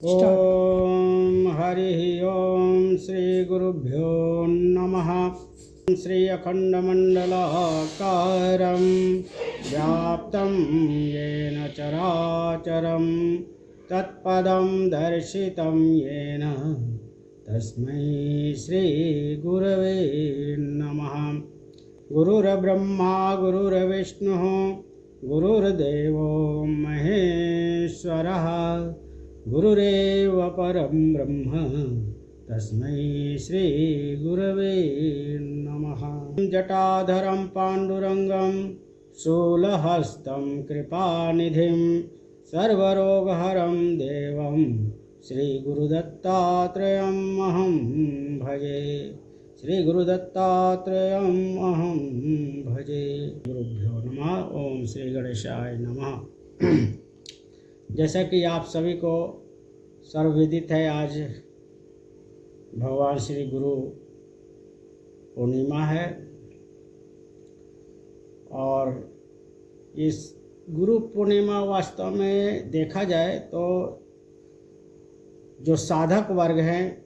ओम हरि ओम श्री गुरुभ्यो नमः। श्री अखंडमंडलाकारं व्याप्तं येन चराचरं तत्पदं दर्शितं येन तस्मै श्री गुरवे नमः। गुरुर्ब्रह्मा गुरुर्विष्णुः गुरुर्देवो महेश्वरः गुरुरेव परं ब्रह्म तस्मै श्री गुरवे नमः। जटाधरं पाण्डुरंगं शूलहस्तं कृपानिधिं सर्वरोगहरं देवं श्री गुरुदत्तात्रेयम् अहं भजे। श्री गुरुदत्तात्रेयम् अहं भजे। गुरुभ्यो नमः। ओम श्री गणेशाय नमः। जैसा कि आप सभी को सर्वविदित है, आज भगवान श्री गुरु पूर्णिमा है और इस गुरु पूर्णिमा वास्तव में देखा जाए तो जो साधक वर्ग हैं,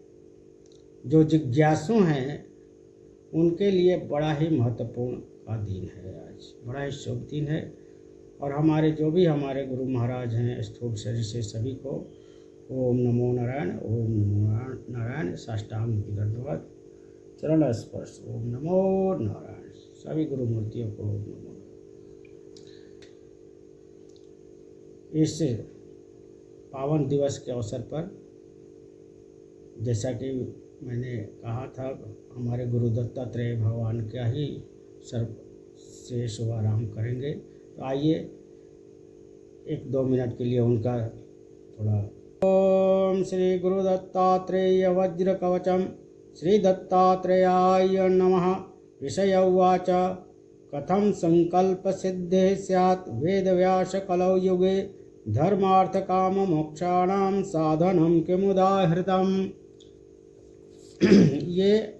जो जिज्ञासु हैं, उनके लिए बड़ा ही महत्वपूर्ण का दिन है। आज बड़ा ही शुभ दिन है और हमारे जो भी हमारे गुरु महाराज हैं स्थूल शरीर से सभी को ओम नमो नारायण, ओम नमो नारायण, साष्टांग दंडवत, चरण स्पर्श, ओम नमो नारायण, सभी गुरु मूर्तियों को ओम नमो। इस पावन दिवस के अवसर पर जैसा कि मैंने कहा था, हमारे गुरु दत्तात्रेय भगवान का ही सर्व शुभारंभ करेंगे। तो आइए 1-2 मिनट के लिए उनका थोड़ा। ओम श्री गुरु दत्तात्रेय वज्र कवचम श्री दत्तात्रेयाय नमः। ऋषय उवाच कथं संकल्प सिद्धे स्यात् वेद व्यास कलौ युगे धर्मार्थ काम मोक्षाणां साधनं किमुदाहृतम्। ये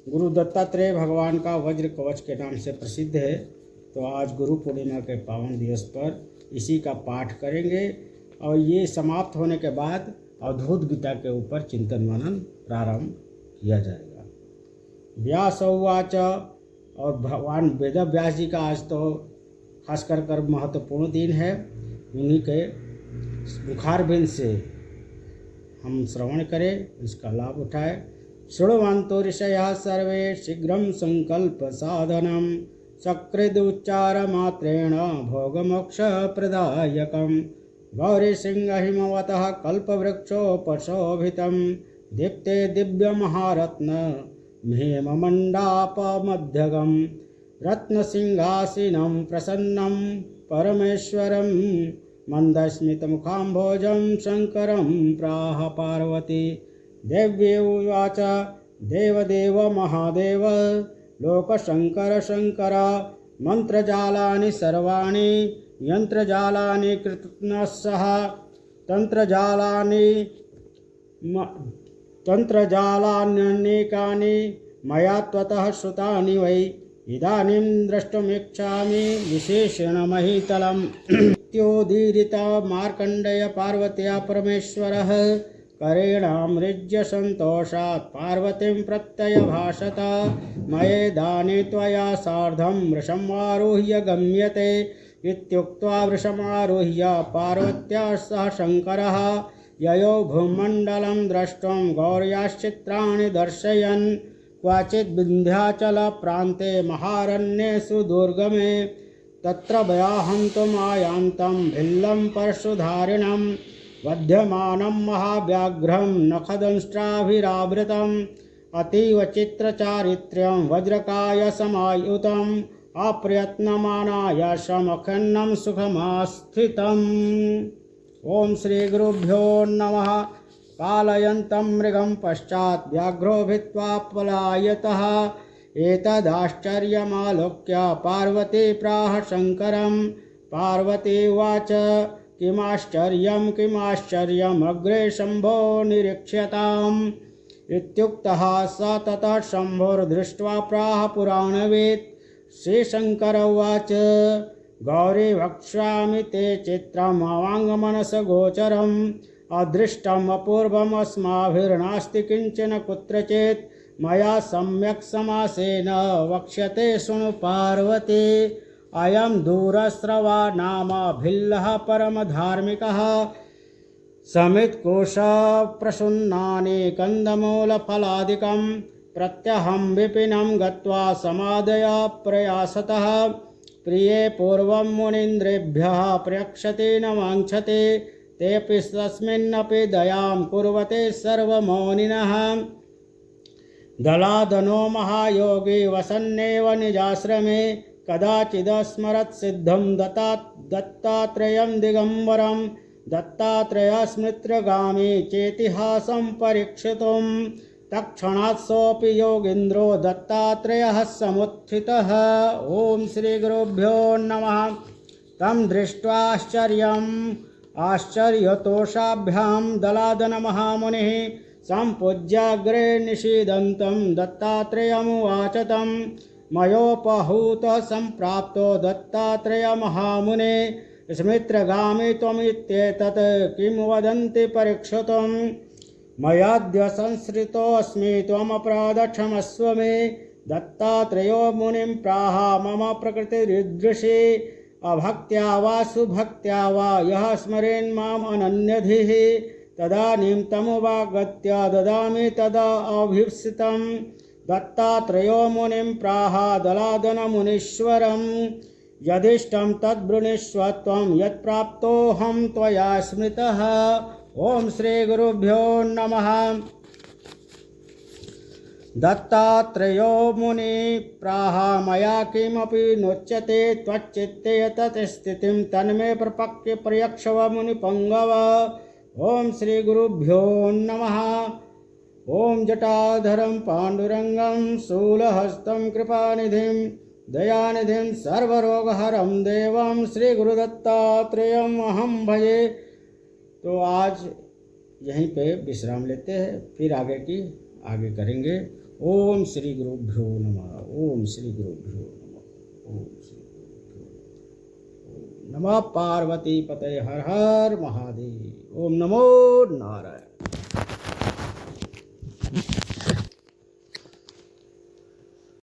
गुरु दत्तात्रेय भगवान का वज्र कवच के नाम से प्रसिद्ध है। तो आज गुरु पूर्णिमा के पावन दिवस पर इसी का पाठ करेंगे और ये समाप्त होने के बाद अवधूत गीता के ऊपर चिंतन मनन प्रारंभ किया जाएगा। व्यास उवाच, और भगवान वेद व्यास जी का आज तो खास कर महत्वपूर्ण दिन है। उन्हीं के मुखारबिंद से हम श्रवण करें, इसका लाभ उठाएं। शृण्वन्तु ऋषयः सर्वे शीघ्रं संकल्प साधनं सकृदुच्चार मात्रेण भोगमोक्ष प्रदायकं गौरीसिंहहिमवतः कल्पवृक्षोपशोभितं दीप्ते दिव्यमहारत्न हेममण्डापमध्यगं रत्नसिंहासनं प्रसन्नं परमेश्वरं मन्दस्मितमुखाम्भोजं शङ्करं प्राह पार्वती। देव्ये उवाच देवदेव महादेव लोकशंकर शंकर मंत्रजालानि सर्वाणि यंत्रजालानि कृतनस्सः तंत्रजालान्यनेकानि मया त्वतः श्रुतानि वै इदानीं द्रष्टुमिच्छामि विशेषेण महीतलम्। इत्योदीरिता मार्कण्डेय पार्वत्या परमेश्वरः करेणामृज्य सन्तोषात् पार्वतीं प्रत्ययभाषत मयेदाने त्वया सार्धं वृषमारुह्य गम्यते। इत्युक्त्वा वृषमारुह्य पार्वत्या सह शङ्करः ययो भूमण्डलं द्रष्टुं गौर्याश्चित्राणि दर्शयन् क्वचित् विन्ध्याचलप्रान्ते महारण्ये सुदुर्गमे तत्र व्याहन्तुमायान्तं भिल्लं परशुधारिणं वध्यमानं महाव्याघ्रं नखदंष्ट्राभिरावृतम् अतीव चित्रचारित्र्यं वज्रकाय समायुतम् अप्रयत्नमानाय समखन्नं सुखमास्थितम्। ओम श्री गुरुभ्यो नमः। पालयन्तं मृगं पश्चात् व्याघ्रो भित्त्वा पलायतः एतदाश्चर्यमालोक्य पार्वती प्राह शङ्करं। पार्वती उवाच किमाश्चर्यम् अग्रे शम्भो निरीक्ष्यताम्। इत्युक्तः स ततः शम्भोर्दृष्ट्वा प्राह पुराणवित्। श्रीशङ्कर उवाच गौरी वक्ष्यामि ते चित्रमवाङ्गमनसगोचरम् अदृष्टम अपूर्वम अस्माभिर्नास्ति किंचन कुत्रचित् मया सम्यक् समासेन वक्ष्यते शृणु पार्वती। अयं दूरस्रवा नाम भिल्लः परमधार्मिकः समित्कोश प्रसुन्नानि कन्दमूलफलादिकं प्रत्यहं विपिनं गत्वा समादय प्रयासतः प्रिये पूर्वं मुनीन्द्रेभ्यः प्रयक्षते न वाञ्छते तेऽपि तस्मिन्नपि दयां कुर्वते सर्वमौनिनः। दलादनो महायोगी वसन्नेव निजाश्रमे कदाचिदस्मरत् सिद्धं दत्तात्रेयं दिगंबरं दत्तात्रेयस्मृतिगामी चेतिहासं परीक्षितुं तत्क्षणात् सोऽपि योगीन्द्रो दत्तात्रेयः समुत्थितः। ओम श्री गुरुभ्यो नमः। तं दृष्ट्वा आश्चर्यतोषाभ्यां दलादन महामुनिः सम्पूज्याग्रे निषीदन्तं दत्तात्रेयमुवाच तं मयोपहूतः सम्प्राप्तो दत्तात्रेय महामुने स्मृतिगामी त्वमित्येतत् किं वदन्ति परीक्षितम् मयाद्य संसृतोऽस्मि त्वमपराधक्षमस्व मे। दत्तात्रेयो मुनिं प्राह मम प्रकृतिरीदृशी अभक्त्या वा सुभक्त्या वा यः स्मरेन् माम् अनन्यधिः तदानीं तमुपागत्य ददामि तदा अभीप्सितं। दत्तात्रेयो मुनिं प्राह दलादनमुनीश्वरं यदिष्टं तद्वृणीष्व त्वं यत्प्राप्तोऽहं त्वया स्मृतः। ओम श्री गुरुभ्यो नमः। दत्तात्रेयो मुनि प्राह मया किमपि नोच्यते त्वच्चित्ते तत् स्थितिं तन्मे प्रपक्य प्रयक्षव मुनिपङ्गव। ओम श्री गुरुभ्यो नमः। ओम जटाधरं पाण्डुरंगं शूलहस्तं कृपानिधिं दयानिधिं सर्वरोगहरं देवं श्री गुरुदत्तात्रेयम् अहं भजे। तो आज यहीं पे विश्राम लेते हैं, फिर आगे करेंगे। ओम श्री गुरुभ्यो नमः। ओम श्री गुरुभ्यो नमः। ओम श्री गुरुभ्यो नमः। पार्वती पतये हर हर महादेव। ओम नमो नारायण।